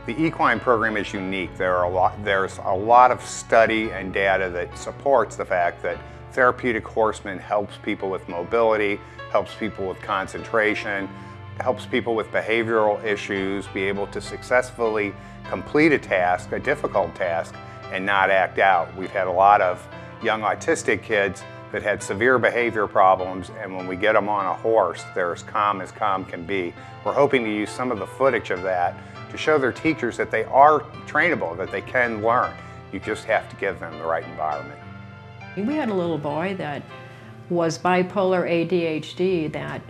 The equine program is unique. There's a lot of study and data that supports the fact that therapeutic horseman helps people with mobility, helps people with concentration, helps people with behavioral issues be able to successfully complete a task, a difficult task, and not act out. We've had a lot of young autistic kids that had severe behavior problems, and when we get them on a horse, they're as calm can be. We're hoping to use some of the footage of that to show their teachers that they are trainable, that they can learn. You just have to give them the right environment. We had a little boy that was bipolar ADHD that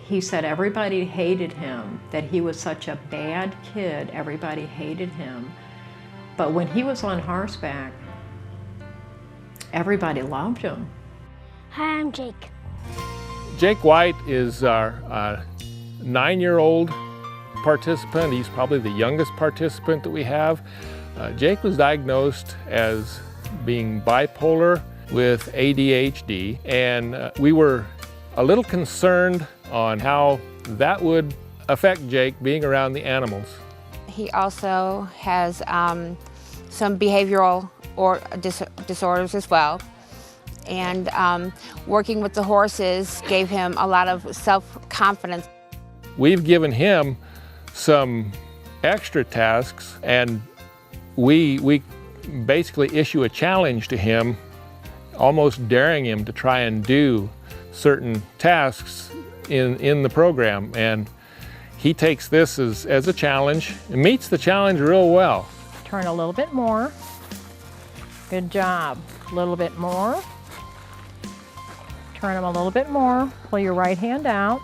he said everybody hated him, that he was such a bad kid, everybody hated him. But when he was on horseback, everybody loved him. Hi, I'm Jake. Jake White is our 9-year-old participant. He's probably the youngest participant that we have. Jake was diagnosed as being bipolar with ADHD, and we were a little concerned on how that would affect Jake being around the animals. He also has some behavioral disorders as well. And working with the horses gave him a lot of self-confidence. We've given him some extra tasks, and we basically issue a challenge to him, almost daring him to try and do certain tasks in the program. And he takes this as a challenge and meets the challenge real well. Turn a little bit more. Good job. A little bit more. Turn them a little bit more. Pull your right hand out.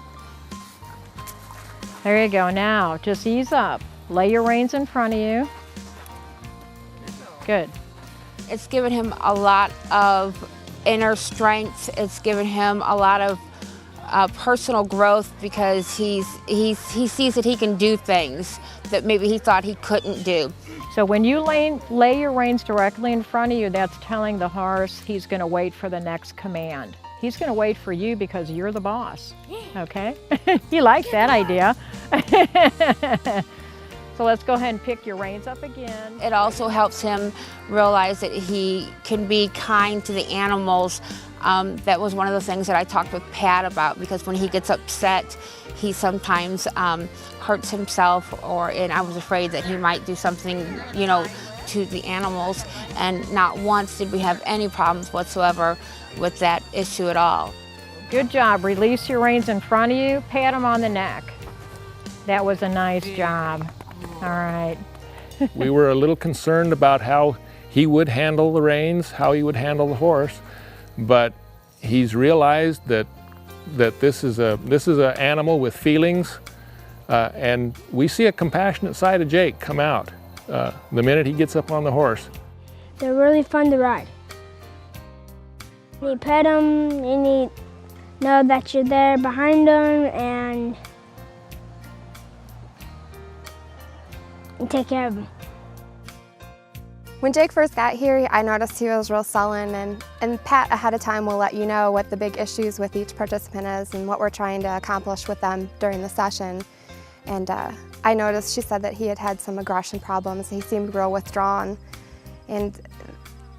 There you go. Now, just ease up. Lay your reins in front of you. Good. It's given him a lot of inner strength. It's given him a lot of personal growth because he sees that he can do things that maybe he thought he couldn't do. So when you lay your reins directly in front of you, that's telling the horse he's going to wait for the next command. He's going to wait for you because you're the boss, okay? You like that idea. So let's go ahead and pick your reins up again. It also helps him realize that he can be kind to the animals. That was one of the things that I talked with Pat about, because when he gets upset, he sometimes hurts himself, and I was afraid that he might do something, to the animals. And not once did we have any problems whatsoever with that issue at all. Good job. Release your reins in front of you. Pat him on the neck. That was a nice job. All right. We were a little concerned about how he would handle the reins, how he would handle the horse, but he's realized that this is an animal with feelings, and we see a compassionate side of Jake come out the minute he gets up on the horse. They're really fun to ride. You pet them, and you know that you're there behind them, and you take care of them. When Jake first got here, I noticed he was real sullen, and Pat ahead of time will let you know what the big issues with each participant is and what we're trying to accomplish with them during the session. And I noticed, she said that he had some aggression problems. He seemed real withdrawn. And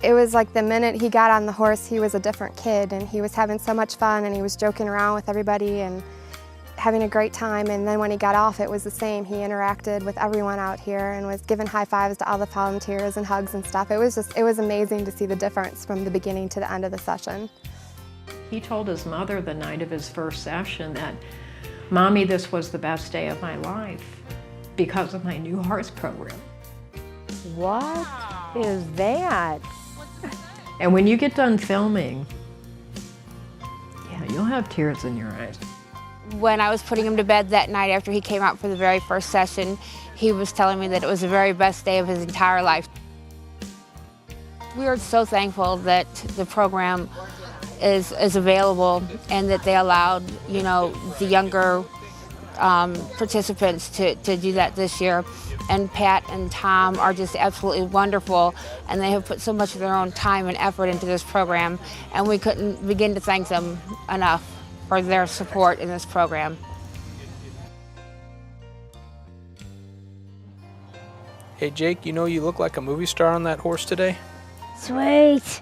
it was like the minute he got on the horse, he was a different kid, and he was having so much fun, and he was joking around with everybody and having a great time. And then when he got off, it was the same. He interacted with everyone out here and was giving high fives to all the volunteers and hugs and stuff. It was amazing to see the difference from the beginning to the end of the session. He told his mother the night of his first session that, "Mommy, this was the best day of my life because of my new horse program." What is that? And when you get done filming, yeah, you'll have tears in your eyes. When I was putting him to bed that night after he came out for the very first session, he was telling me that it was the very best day of his entire life. We are so thankful that the program is available and that they allowed, the younger participants to do that this year. And Pat and Tom are just absolutely wonderful, and they have put so much of their own time and effort into this program, and we couldn't begin to thank them enough for their support in this program. Hey Jake, you know you look like a movie star on that horse today? Sweet.